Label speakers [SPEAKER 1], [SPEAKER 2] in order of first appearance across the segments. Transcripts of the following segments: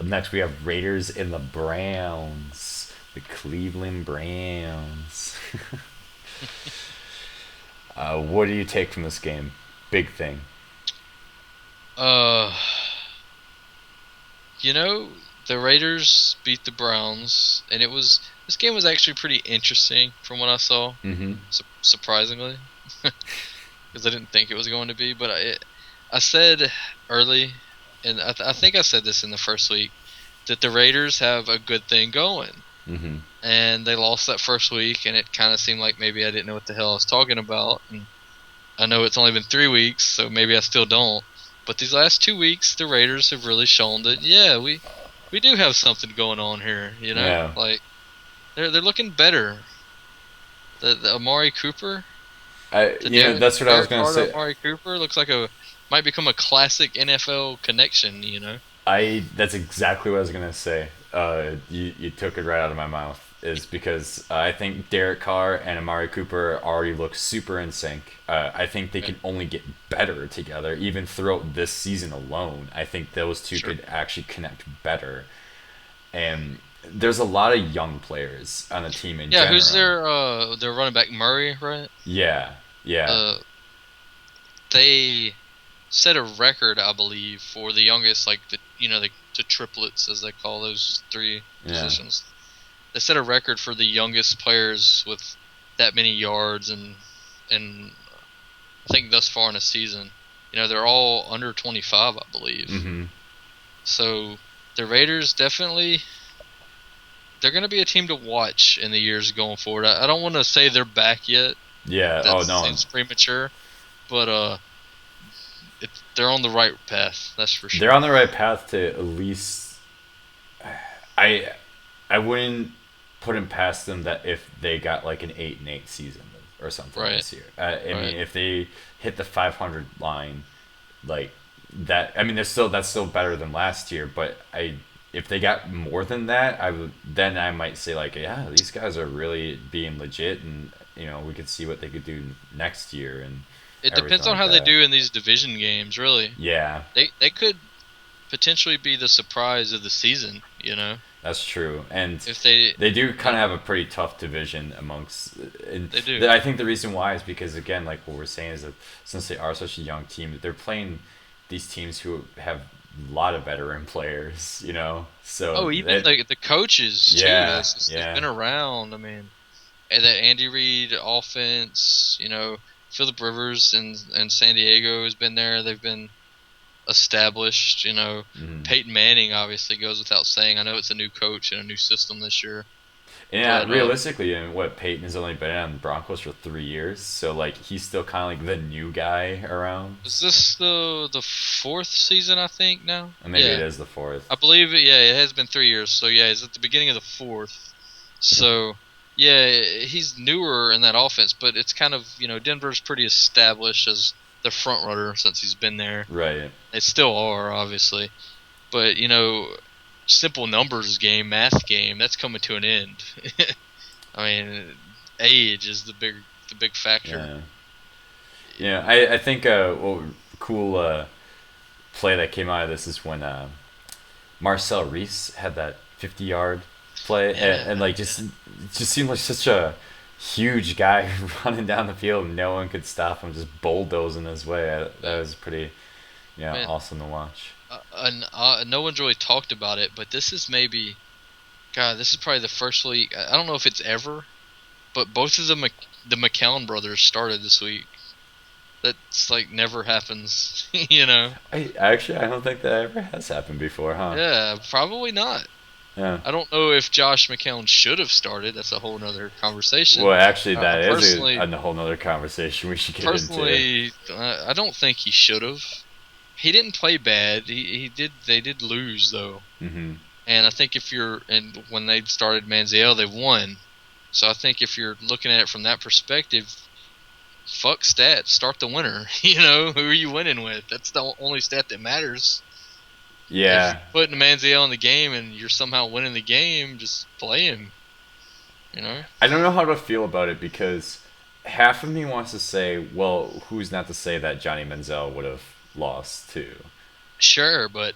[SPEAKER 1] Up next, we have Raiders and the Browns. The Cleveland Browns. What do you take from this game? Big thing.
[SPEAKER 2] Uh, you know, the Raiders beat the Browns, and this game was actually pretty interesting from what I saw,
[SPEAKER 1] Mm-hmm.
[SPEAKER 2] surprisingly, because I didn't think it was going to be. But I said early, and I think I said this in the first week, that the Raiders have a good thing going,
[SPEAKER 1] Mm-hmm.
[SPEAKER 2] and they lost that first week, and it kind of seemed like maybe I didn't know what the hell I was talking about. And I know it's only been 3 weeks, so maybe I still don't. But these last 2 weeks, the Raiders have really shown that yeah, we do have something going on here.
[SPEAKER 1] Yeah.
[SPEAKER 2] Like they're looking better. The Amari Cooper, the
[SPEAKER 1] That's what I was
[SPEAKER 2] Derek
[SPEAKER 1] gonna
[SPEAKER 2] Carr to
[SPEAKER 1] say.
[SPEAKER 2] Amari Cooper looks like a might become a classic NFL connection.
[SPEAKER 1] That's exactly what I was gonna say. You took it right out of my mouth. Is because I think Derek Carr and Amari Cooper already look super in sync. I think they
[SPEAKER 2] Right.
[SPEAKER 1] can only get better together, even throughout this season alone. I think those two
[SPEAKER 2] Sure.
[SPEAKER 1] could actually connect better. And there's a lot of young players on the team in
[SPEAKER 2] Yeah, who's
[SPEAKER 1] general.
[SPEAKER 2] their running back Murray, right?
[SPEAKER 1] Yeah, yeah.
[SPEAKER 2] Uh, they set a record, I believe, for the youngest, like the triplets as they call those three
[SPEAKER 1] Yeah.
[SPEAKER 2] positions. They set a record for the youngest players with that many yards and I think thus far in a season. They're all under 25, I believe.
[SPEAKER 1] Mm-hmm.
[SPEAKER 2] So the Raiders definitely they're going to be a team to watch in the years going forward. I don't want to say they're back yet.
[SPEAKER 1] Yeah.
[SPEAKER 2] That
[SPEAKER 1] Oh no.
[SPEAKER 2] seems premature, but they're on the right path. That's for
[SPEAKER 1] They're
[SPEAKER 2] sure.
[SPEAKER 1] on the right path to at least. I I wouldn't put it past them that if they got like an 8-8 season or something
[SPEAKER 2] Right.
[SPEAKER 1] this year. I
[SPEAKER 2] Right.
[SPEAKER 1] mean, if they hit the 500 line, like that. I mean, that's still better than last year. But if they got more than that, I might say like, yeah, these guys are really being legit, and we could see what they could do next year and
[SPEAKER 2] It
[SPEAKER 1] everything
[SPEAKER 2] depends on
[SPEAKER 1] like
[SPEAKER 2] how they
[SPEAKER 1] that.
[SPEAKER 2] do in these division games, really.
[SPEAKER 1] Yeah,
[SPEAKER 2] They could potentially be the surprise of the season,
[SPEAKER 1] that's true, and
[SPEAKER 2] if they
[SPEAKER 1] they do kind
[SPEAKER 2] uh,
[SPEAKER 1] of have a pretty tough division amongst. And
[SPEAKER 2] they do.
[SPEAKER 1] I think the reason why is because again, like what we're saying is that since they are such a young team, they're playing these teams who have a lot of veteran players. So
[SPEAKER 2] Oh, even the coaches too.
[SPEAKER 1] yeah,
[SPEAKER 2] That's
[SPEAKER 1] yeah.
[SPEAKER 2] been around. I mean, and that Andy Reid offense. Philip Rivers and San Diego has been there. They've been established.
[SPEAKER 1] Mhm.
[SPEAKER 2] Peyton Manning obviously goes without saying. I know it's a new coach and a new system this year,
[SPEAKER 1] Yeah,
[SPEAKER 2] but
[SPEAKER 1] realistically, and what Peyton has only been on the Broncos for 3 years, so like he's still kind of like the new guy around.
[SPEAKER 2] is this the fourth season? I think now.
[SPEAKER 1] And maybe it
[SPEAKER 2] Yeah,
[SPEAKER 1] is the fourth.
[SPEAKER 2] I believe it. Yeah, it has been 3 years. So yeah, he's at the beginning of the fourth. So yeah, he's newer in that offense, but it's kind of Denver's pretty established as the front runner since he's been there.
[SPEAKER 1] Right.
[SPEAKER 2] They still are obviously, but simple numbers game, math game, that's coming to an end. I mean, age is the big factor.
[SPEAKER 1] Yeah. Yeah. I think what cool play that came out of this is when Marcel Reese had that 50-yard play, and
[SPEAKER 2] Yeah,
[SPEAKER 1] like just
[SPEAKER 2] yeah.
[SPEAKER 1] it just seemed like such a huge guy running down the field. No one could stop him, just bulldozing his way. That was pretty,
[SPEAKER 2] Man,
[SPEAKER 1] awesome to watch.
[SPEAKER 2] no one's really talked about it, but this is maybe God. This is probably the first week. I don't know if it's ever, but both of the McCown brothers started this week. That's like never happens,
[SPEAKER 1] I don't think that ever has happened before, huh?
[SPEAKER 2] Yeah, probably not.
[SPEAKER 1] Yeah.
[SPEAKER 2] I don't know if Josh McCown should have started. That's a whole nother conversation.
[SPEAKER 1] Well, actually,
[SPEAKER 2] I
[SPEAKER 1] that is
[SPEAKER 2] personally,
[SPEAKER 1] a whole nother conversation we should get into.
[SPEAKER 2] personally, I don't think he should have. He didn't play bad. He did. They did lose though,
[SPEAKER 1] Hmm.
[SPEAKER 2] and I think if you're and when they started Manziel, they won. So I think if you're looking at it from that perspective, fuck stats. Start the winner. Who are you winning with? That's the only stat that matters. If
[SPEAKER 1] Yeah,
[SPEAKER 2] you're putting Manziel in the game and you're somehow winning the game, just play him. You know.
[SPEAKER 1] I don't know how to feel about it because half of me wants to say, well, who's not to say that Johnny Manziel would have lost too?
[SPEAKER 2] Sure, but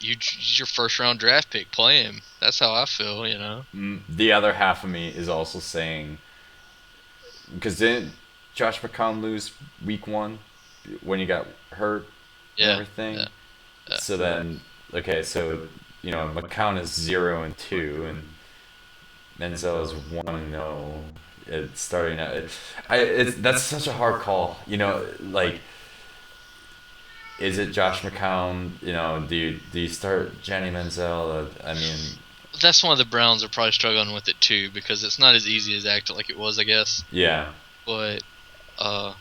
[SPEAKER 2] He's your first round draft pick. Play him. That's how I feel. You know.
[SPEAKER 1] The other half of me is also saying, because didn't Josh McCown lose week 1 when he got hurt and
[SPEAKER 2] Yeah.
[SPEAKER 1] everything?
[SPEAKER 2] Yeah. Yeah.
[SPEAKER 1] So then, okay, so McCown is 0-2, and Menzel is 1-0. It's starting out. That's such a hard call. Like, is it Josh McCown? Do you start Johnny Menzel? I mean,
[SPEAKER 2] That's why the Browns are probably struggling with it too, because it's not as easy as acting like it was, I guess.
[SPEAKER 1] yeah,
[SPEAKER 2] But uh,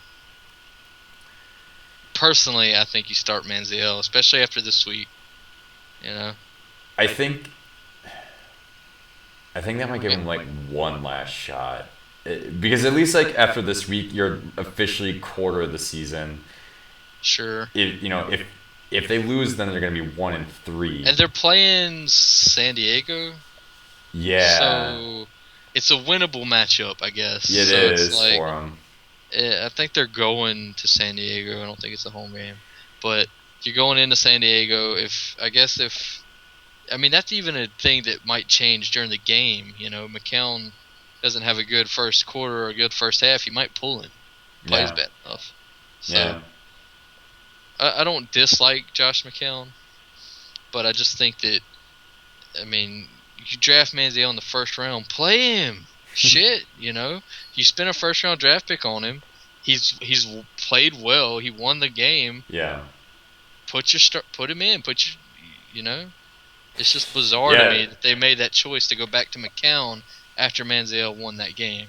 [SPEAKER 2] personally, I think you start Manziel, especially after this week. You know.
[SPEAKER 1] I think I think that might give him like one last shot. Because at least like after this week, you're officially quarter of the season.
[SPEAKER 2] Sure.
[SPEAKER 1] If they lose, then they're gonna be 1-3.
[SPEAKER 2] And they're playing San Diego,
[SPEAKER 1] Yeah,
[SPEAKER 2] so it's a winnable matchup, I guess.
[SPEAKER 1] it
[SPEAKER 2] So it's
[SPEAKER 1] is
[SPEAKER 2] like
[SPEAKER 1] for them.
[SPEAKER 2] I think they're going to San Diego. I don't think it's a home game, but you're going into San Diego. If I mean that's even a thing that might change during the game. You know, McCown doesn't have a good first quarter or a good first half. You might pull him. Plays
[SPEAKER 1] Yeah,
[SPEAKER 2] bad enough. So
[SPEAKER 1] yeah,
[SPEAKER 2] I don't dislike Josh McCown, but I just think that I mean you draft Manziel in the first round, play him. Shit, you spent a first round draft pick on him. He's played well. He won the game.
[SPEAKER 1] yeah,
[SPEAKER 2] Put him in. It's just bizarre to
[SPEAKER 1] yeah.
[SPEAKER 2] me that they made that choice to go back to McCown after Manziel won that game.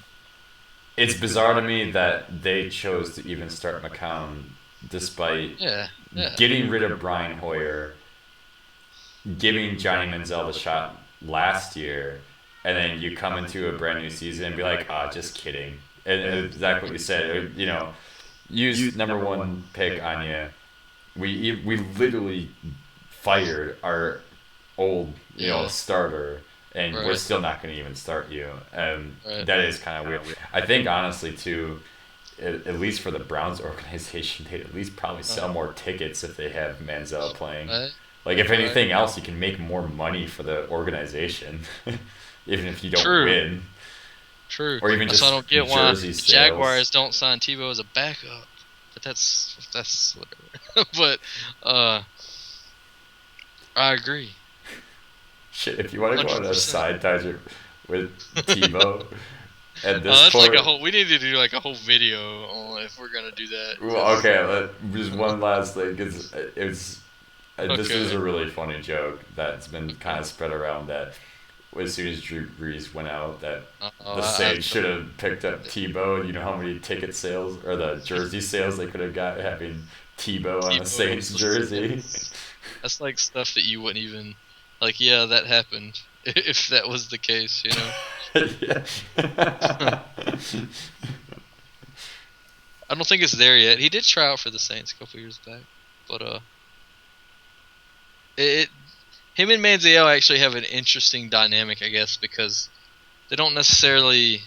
[SPEAKER 1] It's bizarre to me that they chose to even start McCown despite
[SPEAKER 2] Yeah, yeah,
[SPEAKER 1] getting rid of Brian Hoyer, giving Johnny Manziel the shot last year, and then you come into a brand new season and be like, just kidding. And exactly what you said. Use number 1 pick on you. We literally fired our old
[SPEAKER 2] yeah.
[SPEAKER 1] starter, and we're
[SPEAKER 2] Right,
[SPEAKER 1] still not going to even start you.
[SPEAKER 2] right.
[SPEAKER 1] That is kind of weird. I think honestly too, at least for the Browns organization, they'd at least probably sell more tickets if they have Manziel playing.
[SPEAKER 2] Right,
[SPEAKER 1] Like if
[SPEAKER 2] right.
[SPEAKER 1] anything else, you can make more money for the organization, even if you don't
[SPEAKER 2] True,
[SPEAKER 1] win,
[SPEAKER 2] true.
[SPEAKER 1] or even
[SPEAKER 2] That's why I
[SPEAKER 1] just
[SPEAKER 2] don't get why
[SPEAKER 1] jersey
[SPEAKER 2] the
[SPEAKER 1] sales.
[SPEAKER 2] Jaguars don't sign Tebow as a backup. But that's whatever. But I agree.
[SPEAKER 1] Shit, if you want to go on a
[SPEAKER 2] 100%.
[SPEAKER 1] side tangent with Tebow at this
[SPEAKER 2] That's like
[SPEAKER 1] point,
[SPEAKER 2] a whole. We need to do like a whole video on if we're gonna do that.
[SPEAKER 1] well, okay, just one last thing. This is
[SPEAKER 2] Okay.
[SPEAKER 1] a really funny joke that's been kind of spread around that as soon as Drew Brees went out, that
[SPEAKER 2] Oh,
[SPEAKER 1] the Saints should have picked up Tebow. You know how many ticket sales or the jersey sales they could have got having Tebow on a
[SPEAKER 2] Tebow
[SPEAKER 1] Saints
[SPEAKER 2] was
[SPEAKER 1] jersey?
[SPEAKER 2] that's like stuff that you wouldn't even like. Yeah, that happened. If that was the case,
[SPEAKER 1] Yeah.
[SPEAKER 2] I don't think it's there yet. He did try out for the Saints a couple years back, but it him and Manziel actually have an interesting dynamic, I guess, because they don't necessarily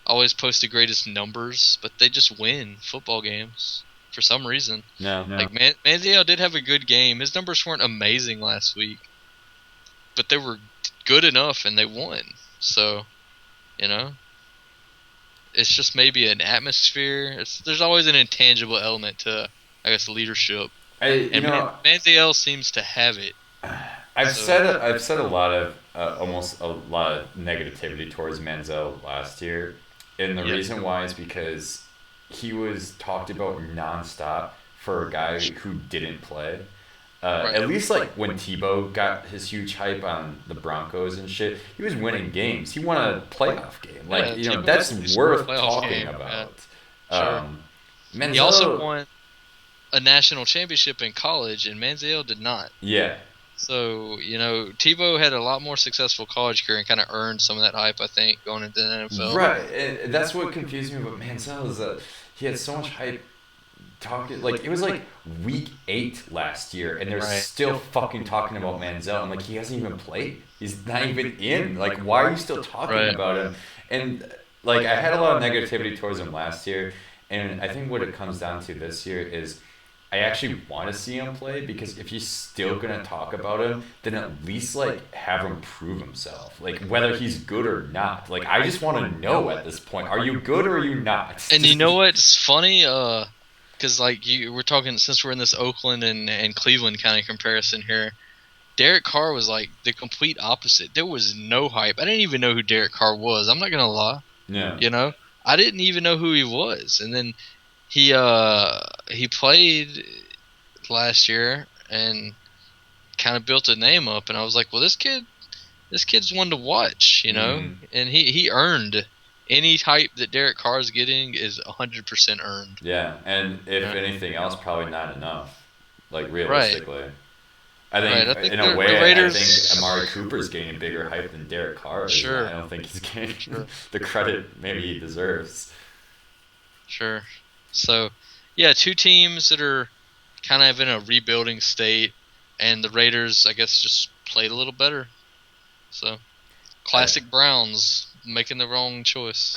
[SPEAKER 2] always post the greatest numbers, but they just win football games for some reason.
[SPEAKER 1] No.
[SPEAKER 2] Like Manziel did have a good game. His numbers weren't amazing last week, but they were good enough and they won. So, you know, it's just maybe an atmosphere. There's always an intangible element to, I guess, leadership, and Manziel seems to have it.
[SPEAKER 1] I've said a lot of almost a lot of negativity towards Manziel last year, and the
[SPEAKER 2] Yeah.
[SPEAKER 1] reason why is because he was talked about nonstop for a guy who didn't play.
[SPEAKER 2] Right.
[SPEAKER 1] At least like when Tebow got his huge hype on the Broncos and shit, he was winning games. He won a playoff game. Like
[SPEAKER 2] Yeah, Tebow
[SPEAKER 1] that's
[SPEAKER 2] scored a
[SPEAKER 1] worth
[SPEAKER 2] playoff
[SPEAKER 1] talking
[SPEAKER 2] game,
[SPEAKER 1] about.
[SPEAKER 2] Sure.
[SPEAKER 1] Um,
[SPEAKER 2] He also
[SPEAKER 1] Manziel,
[SPEAKER 2] won a national championship in college, and Manziel did not.
[SPEAKER 1] yeah.
[SPEAKER 2] So, Tebow had a lot more successful college career and kind of earned some of that hype, I think, going into the NFL.
[SPEAKER 1] Right, and that's what confused me about Manziel is that he had so much hype talking. Like it was like week 8 last year, and they're
[SPEAKER 2] Right.
[SPEAKER 1] still fucking talking about Manziel. I'm like, he hasn't even played. He's not even in. Like, why are you still talking
[SPEAKER 2] Right.
[SPEAKER 1] about him? And like, I had a lot of negativity towards him last year, and I think what it comes down to this year is, I actually want to see him play because if you're still gonna talk about him, then at least like have him prove himself, like whether he's good or not. Like I just want to know at this point, are you good or are you not?
[SPEAKER 2] And you know what's funny? Because like we're talking since we're in this Oakland and Cleveland kind of comparison here. Derek Carr was like the complete opposite. There was no hype. I didn't even know who Derek Carr was. I'm not gonna lie.
[SPEAKER 1] Yeah.
[SPEAKER 2] You know, I didn't even know who he was. And then he played last year and kind of built a name up. And I was like, well, this kid's one to watch. You know, and he earned any hype that Derek Carr is getting is 100% earned.
[SPEAKER 1] Yeah, and if anything else, probably not enough. Like
[SPEAKER 2] Right.
[SPEAKER 1] realistically. I
[SPEAKER 2] Right.
[SPEAKER 1] think,
[SPEAKER 2] I think
[SPEAKER 1] in
[SPEAKER 2] the,
[SPEAKER 1] a
[SPEAKER 2] the
[SPEAKER 1] way, I
[SPEAKER 2] Raiders.
[SPEAKER 1] think Amari Cooper's getting bigger hype than Derek Carr is. And I
[SPEAKER 2] Sure.
[SPEAKER 1] don't think he's getting
[SPEAKER 2] Sure.
[SPEAKER 1] the credit maybe he deserves.
[SPEAKER 2] Sure. So, yeah, two teams that are kind of in a rebuilding state, and the Raiders, I guess, just played a little better. So,
[SPEAKER 1] I,
[SPEAKER 2] classic Browns making the wrong choice.